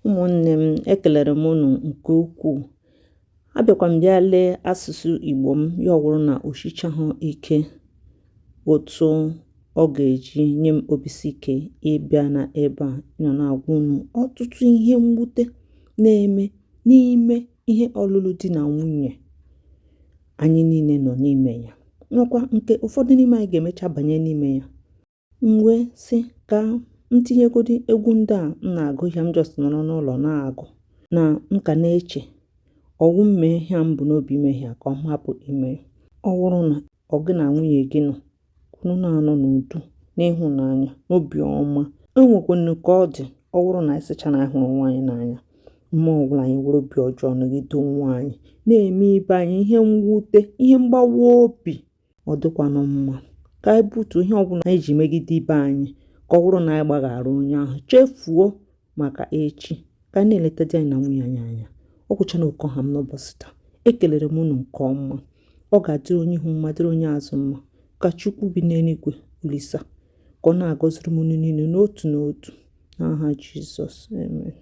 Ụmụnne m, ekelere m unu nke ukwuu. Abịakwa m bịa lee asụsụ Igbo m ya ọwụrụ na oshichahụ ike otu ọ ga-eji nye m obisi ike ịbịa na ebe a nọ na-agwa unu ọtụtụ ihe mwute na-eme n'ime ihe ọlụlụ di na nwunye anyị niile nọ n'ime ya. Nwekwa nke ụfọdụ n'ime anyị ga-emecha banye n'ime ya. Mgbe si ka ntinyegodi egwu ndị a m na-agụ ihe m just nọrọ n'ụlọ na-agụ na nka na-eche ọwụ mme ihe a m bụ n'obi ime ya ka ọ hapụ ime. Ọ wụrụ na ọ gị na nwunye gị nọ unu na-anọ n'udo n'ịhụnanya n'obi ọma, enwekwanụ ka ọ dị ọ wụrụ na anyị sịcha na anyị hụrụ nwaanyị n'anya, mma ọbụla anyị were obi ọjọọ nọgide onwe anyị na-eme ibe anyị ihe mwute, ihe mgbawa obi, ọ dịkwanụ mma ka anyị butu ihe ọbụla anyị ji megide ibe anyị ka ọ wụrụ na anyị gbaghara onye ahụ, chefuo maka echi ka anyị na-eleta di anyị na nwunye anyị anya. Ọ gwụchana oke ọha m n'ụbọchị taa. Ekelere m unu nke ọma. Ọ ga-adịrị onye ihu mma, dịrị onye azụ mma. Ka Chukwu bi n'eluigwe Olisa ka ọ na-agọziri m unu niile n'otu n'otu n'aha Jizọs. Amen.